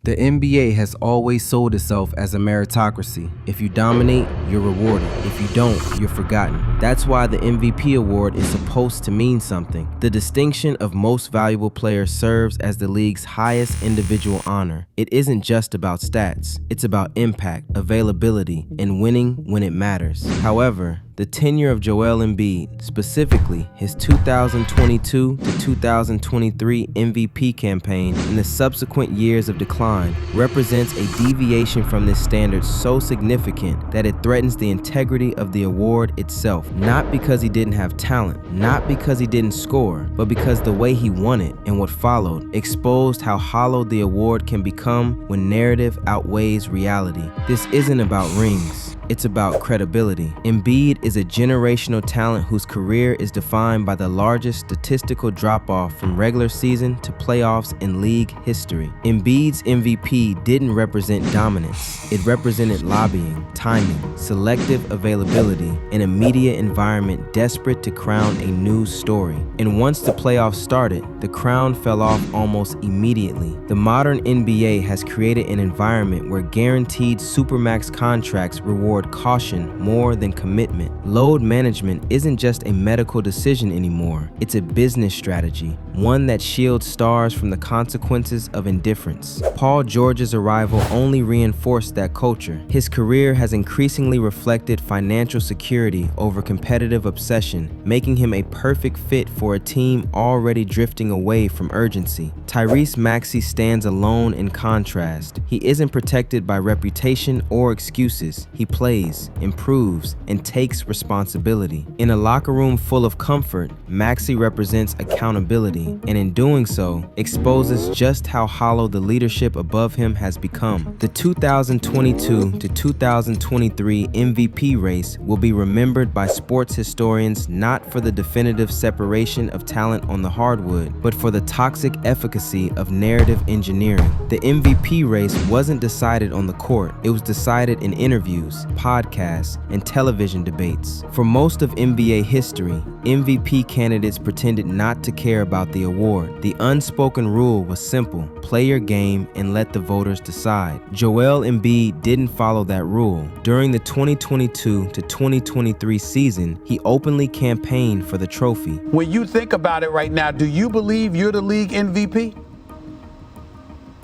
The NBA has always sold itself as a meritocracy. If you dominate, you're rewarded. If you don't, you're forgotten. That's why the MVP award is supposed to mean something. The distinction of most valuable player serves as the league's highest individual honor. It isn't just about stats. It's about impact, availability, and winning when it matters. However, the tenure of Joel Embiid, specifically his 2022 to 2023 MVP campaign and the subsequent years of decline, represents a deviation from this standard so significant that it threatens the integrity of the award itself. Not because he didn't have talent, not because he didn't score, but because the way he won it and what followed exposed how hollow the award can become when narrative outweighs reality. This isn't about rings. It's about credibility. Embiid is a generational talent whose career is defined by the largest statistical drop-off from regular season to playoffs in league history. Embiid's MVP didn't represent dominance. It represented lobbying, timing, selective availability, and a media environment desperate to crown a news story. And once the playoffs started, the crown fell off almost immediately. The modern NBA has created an environment where guaranteed supermax contracts reward caution more than commitment. Load management isn't just a medical decision anymore. It's a business strategy, one that shields stars from the consequences of indifference. Paul George's arrival only reinforced that culture. His career has increasingly reflected financial security over competitive obsession, making him a perfect fit for a team already drifting away from urgency. Tyrese Maxey stands alone in contrast. He isn't protected by reputation or excuses. He plays, improves, and takes responsibility. In a locker room full of comfort, Maxey represents accountability, and in doing so, exposes just how hollow the leadership above him has become. The 2022 to 2023 MVP race will be remembered by sports historians not for the definitive separation of talent on the hardwood, but for the toxic efficacy of narrative engineering. The MVP race wasn't decided on the court. It was decided in interviews, podcasts, and television debates. For most of NBA history, MVP candidates pretended not to care about the award. The unspoken rule was simple: play your game and let the voters decide. Joel Embiid didn't follow that rule. During the 2022 to 2023 season, he openly campaigned for the trophy. When you think about it right now, do you believe you're the league MVP?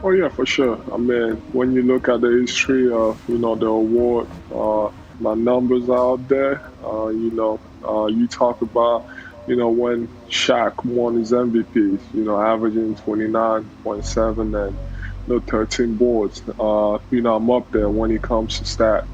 Oh yeah, for sure. I mean, when you look at the history of, the award, my numbers out there, you talk about, when Shaq won his MVPs, averaging 29.7 and 13 boards. I'm up there when it comes to stat.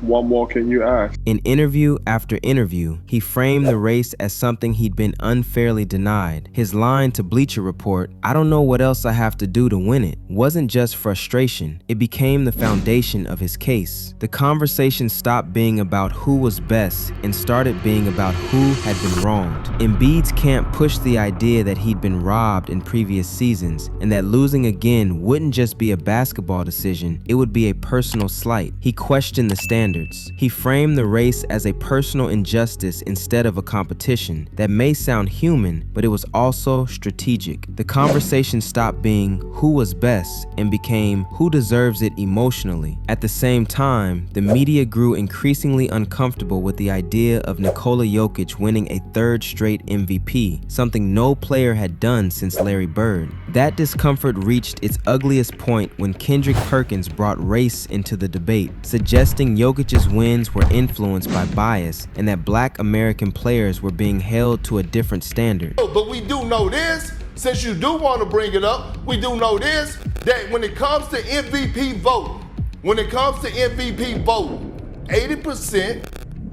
What more can you ask? In interview after interview, he framed the race as something he'd been unfairly denied. His line to Bleacher Report, "I don't know what else I have to do to win it," wasn't just frustration. It became the foundation of his case. The conversation stopped being about who was best and started being about who had been wronged. Embiid's camp pushed the idea that he'd been robbed in previous seasons and that losing again wouldn't just be a basketball decision, it would be a personal slight. He questioned the standards. He framed the race as a personal injustice instead of a competition. That may sound human, but it was also strategic. The conversation stopped being who was best and became who deserves it emotionally. At the same time, the media grew increasingly uncomfortable with the idea of Nikola Jokic winning a third straight MVP, something no player had done since Larry Bird. That discomfort reached its ugliest point when Kendrick Perkins brought race into the debate, suggesting Jokic's wins were influenced by bias and that Black American players were being held to a different standard. But we do know this, since you do want to bring it up, we do know this, that when it comes to MVP voting, 80%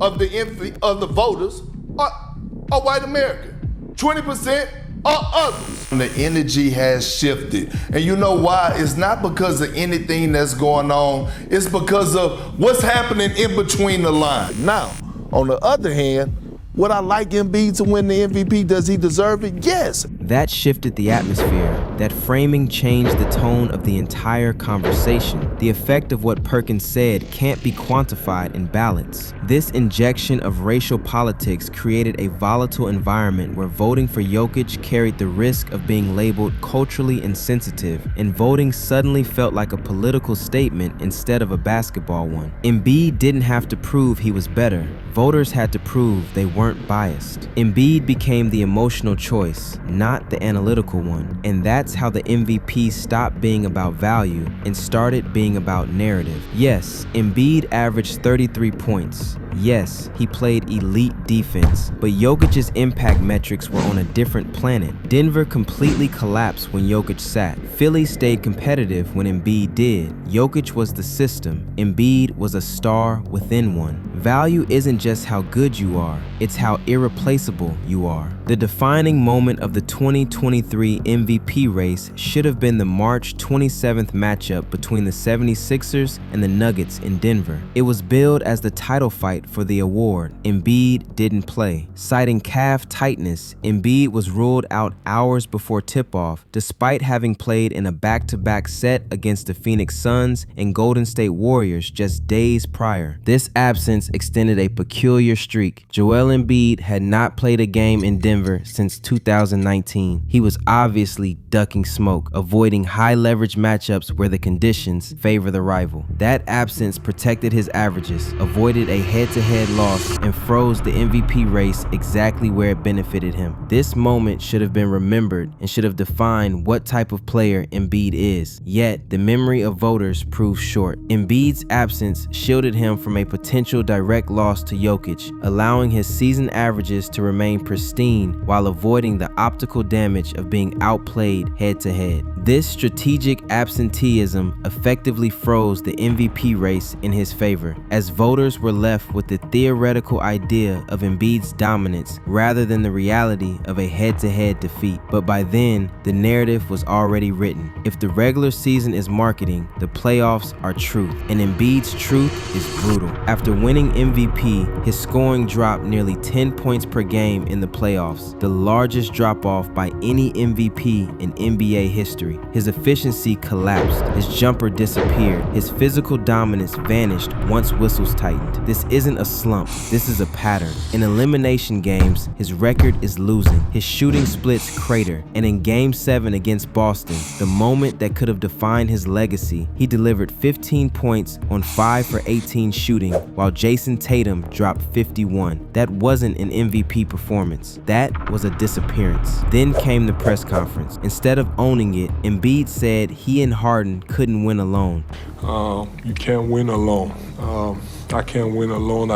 of the voters are white American, 20% are others. The energy has shifted. And you know why? It's not because of anything that's going on. It's because of what's happening in between the lines. Now, on the other hand, would I like Embiid to win the MVP? Does he deserve it? Yes. That shifted the atmosphere. That framing changed the tone of the entire conversation. The effect of what Perkins said can't be quantified in ballots. This injection of racial politics created a volatile environment where voting for Jokic carried the risk of being labeled culturally insensitive, and voting suddenly felt like a political statement instead of a basketball one. Embiid didn't have to prove he was better. Voters had to prove they weren't biased. Embiid became the emotional choice, not the analytical one. And that's how the MVP stopped being about value and started being about narrative. Yes, Embiid averaged 33 points. Yes, he played elite defense, but Jokic's impact metrics were on a different planet. Denver completely collapsed when Jokic sat. Philly stayed competitive when Embiid did. Jokic was the system. Embiid was a star within one. Value isn't just how good you are, it's how irreplaceable you are. The defining moment of the 2023 MVP race should have been the March 27th matchup between the 76ers and the Nuggets in Denver. It was billed as the title fight for the award. Embiid didn't play. Citing calf tightness, Embiid was ruled out hours before tip-off, despite having played in a back-to-back set against the Phoenix Suns and Golden State Warriors just days prior. This absence extended a peculiar streak. Joel Embiid had not played a game in Denver since 2019. He was obviously ducking smoke, avoiding high-leverage matchups where the conditions favor the rival. That absence protected his averages, avoided a head-to-head loss, and froze the MVP race exactly where it benefited him. This moment should have been remembered and should have defined what type of player Embiid is. Yet, the memory of voters proved short. Embiid's absence shielded him from a potential direct loss to Jokic, allowing his season averages to remain pristine while avoiding the optical damage of being outplayed head-to-head. This strategic absenteeism effectively froze the MVP race in his favor, as voters were left with the theoretical idea of Embiid's dominance rather than the reality of a head-to-head defeat. But by then, the narrative was already written. If the regular season is marketing, the playoffs are truth, and Embiid's truth is brutal. After winning MVP, his scoring dropped nearly 10 points per game in the playoffs, the largest drop-off by any MVP in NBA history. His efficiency collapsed, his jumper disappeared, his physical dominance vanished once whistles tightened. This isn't a slump, this is a pattern. In elimination games, his record is losing, his shooting splits crater, and in Game 7 against Boston, the moment that could have defined his legacy, he delivered 15 points on 5 for 18 shooting, while Jason Tatum dropped 51. That wasn't an MVP performance, that was a disappearance. Then came the press conference. Instead of owning it, Embiid said he and Harden couldn't win alone. You can't win alone. I can't win alone.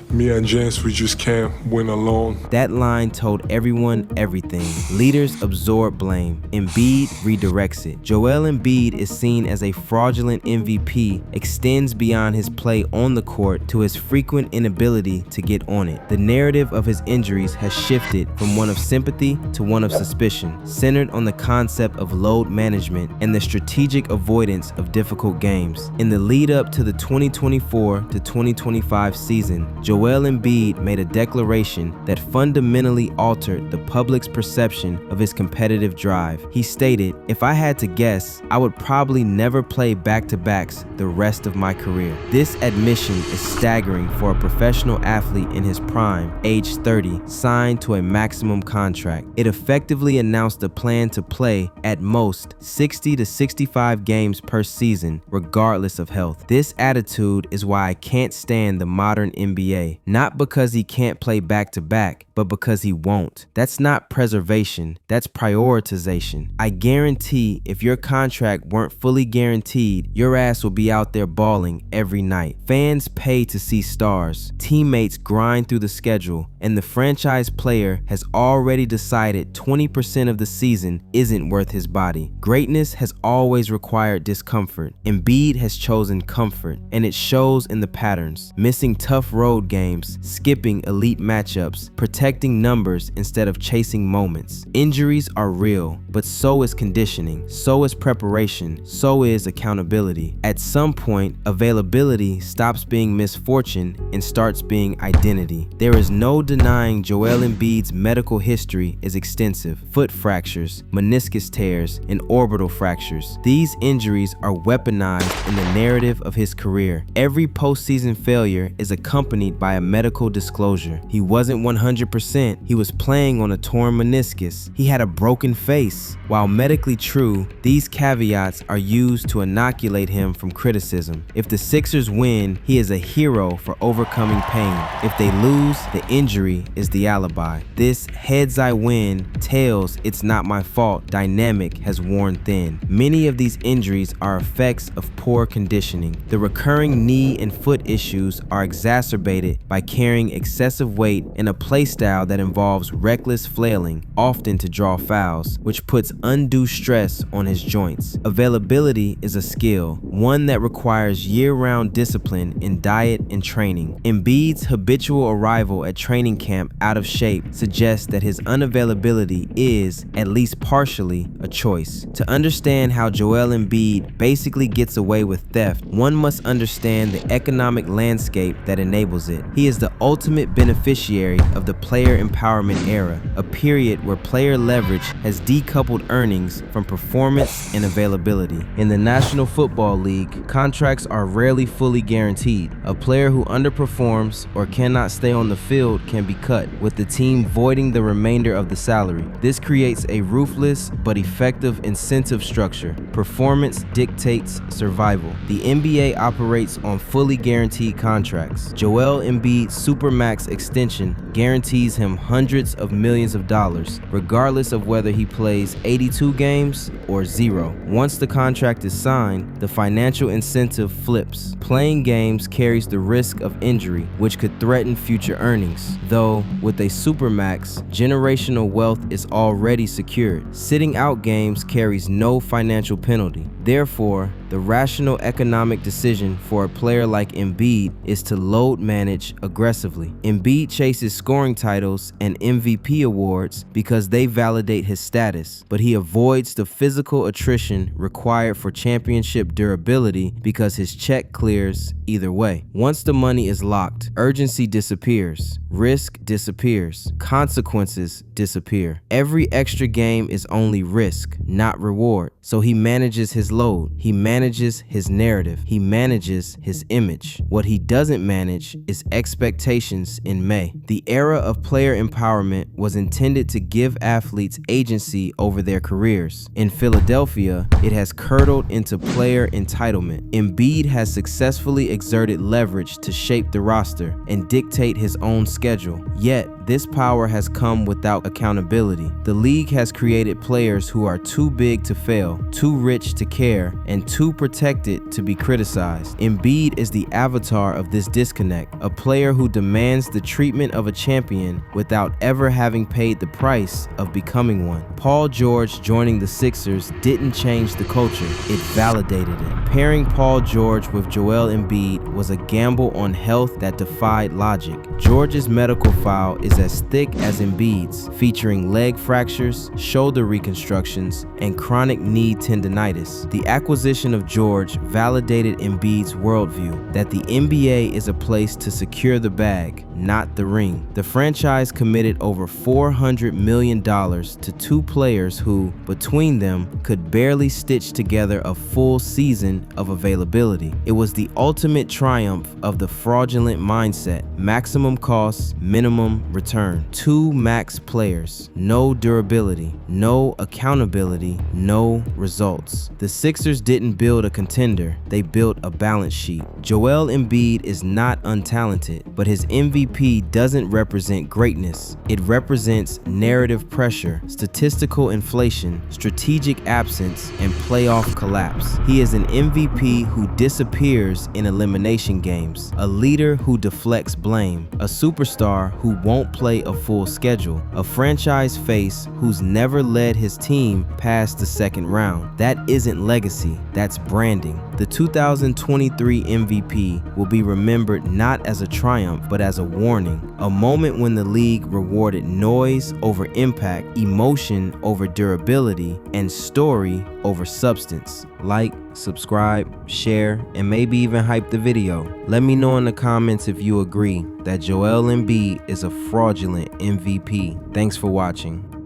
Me and James, we just can't win alone. That line told everyone everything. Leaders absorb blame. Embiid redirects it. Joel Embiid is seen as a fraudulent MVP, extends beyond his play on the court to his frequent inability to get on it. The narrative of his injuries has shifted from one of sympathy to one of suspicion, centered on the concept of load management and the strategic avoidance of difficult games. In the lead up to the 2024 to 2025 season, Joel Embiid made a declaration that fundamentally altered the public's perception of his competitive drive. He stated, "If I had to guess, I would probably never play back-to-backs the rest of my career." This admission is staggering for a professional athlete in his prime, age 30, signed to a maximum contract. It effectively announced a plan to play at most 60 to 65 games per season, regardless of health. This attitude is why I can't stand the modern NBA. Not because he can't play back-to-back, but because he won't. That's not preservation, that's prioritization. I guarantee if your contract weren't fully guaranteed, your ass will be out there balling every night. Fans pay to see stars, teammates grind through the schedule, and the franchise player has already decided 20% of the season isn't worth his body. Greatness has always required discomfort. Embiid has chosen comfort, and it shows in the patterns. Missing tough road games, skipping elite matchups, protecting numbers instead of chasing moments. Injuries are real, but so is conditioning, so is preparation, so is accountability. At some point, availability stops being misfortune and starts being identity. There is no denying Joel Embiid's medical history is extensive: foot fractures, meniscus tears, and orbital fractures. These injuries are weaponized in the narrative of his career. Every postseason failure is accompanied by a medical disclosure. He wasn't 100%, he was playing on a torn meniscus. He had a broken face. While medically true, these caveats are used to inoculate him from criticism. If the Sixers win, he is a hero for overcoming pain. If they lose, the injury is the alibi. This heads I win, tails it's not my fault dynamic has worn thin. Many of these injuries are effects of poor conditioning. The recurring knee and foot issues are exacerbated by carrying excessive weight in a play style that involves reckless flailing, often to draw fouls, which puts undue stress on his joints. Availability is a skill, one that requires year-round discipline in diet and training. Embiid's habitual arrival at training camp out of shape suggests that his unavailability is, at least partially, a choice. To understand how Joel Embiid basically gets away with theft, one must understand the economic landscape that enables it. He is the ultimate beneficiary of the player empowerment era, a period where player leverage has decoupled earnings from performance and availability. In the National Football League, contracts are rarely fully guaranteed. A player who underperforms or cannot stay on the field can be cut, with the team voiding the remainder of the salary. This creates a ruthless but effective incentive structure. Performance dictates survival. The NBA operates on fully guaranteed contracts. Joel Embiid's Supermax extension guarantees him hundreds of millions of dollars, regardless of whether he plays 82 games or 0. Once the contract is signed, the financial incentive flips. Playing games carries the risk of injury, which could threaten future earnings. Though, with a Supermax, generational wealth is already secured. Sitting out games carries no financial penalty. Therefore, the rational economic decision for a player like Embiid is to load manage aggressively. Embiid chases scoring titles and MVP awards because they validate his status, but he avoids the physical attrition required for championship durability because his check clears either way. Once the money is locked, urgency disappears, risk disappears, consequences disappear. Every extra game is only risk, not reward. So he manages his load, he manages his narrative, he manages his image. What he doesn't manage is expectations in May. The era of player empowerment was intended to give athletes agency over their careers. In Philadelphia, it has curdled into player entitlement. Embiid has successfully exerted leverage to shape the roster and dictate his own schedule. Yet, this power has come without accountability. The league has created players who are too big to fail, too rich to care, and too protected to be criticized. Embiid is the avatar of this disconnect, a player who demands the treatment of a champion without ever having paid the price of becoming one. Paul George joining the Sixers didn't change the culture, it validated it. Pairing Paul George with Joel Embiid was a gamble on health that defied logic. George's medical file is as thick as Embiid's, featuring leg fractures, shoulder reconstructions, and chronic knee tendinitis. The acquisition of George validated Embiid's worldview that the NBA is a place to secure the bag, not the ring. The franchise committed over $400 million to two players who, between them, could barely stitch together a full season of availability. It was the ultimate triumph of the fraudulent mindset: maximum cost, minimum return. Two max players, no durability, no accountability, no results. The Sixers didn't build a contender, they built a balance sheet. Joel Embiid is not untalented, but his MVP doesn't represent greatness. It represents narrative pressure, statistical inflation, strategic absence, and playoff collapse. He is an MVP who disappears in elimination games, a leader who deflects blame, a superstar who won't play a full schedule, a franchise face who's never led his team past the second round. That isn't legacy, that's branding. The 2023 MVP will be remembered not as a triumph, but as a warning, a moment when the league rewarded noise over impact, emotion over durability, and story over substance. Like, subscribe, share, and maybe even hype the video. Let me know in the comments if you agree that Joel Embiid is a fraudulent MVP. Thanks for watching.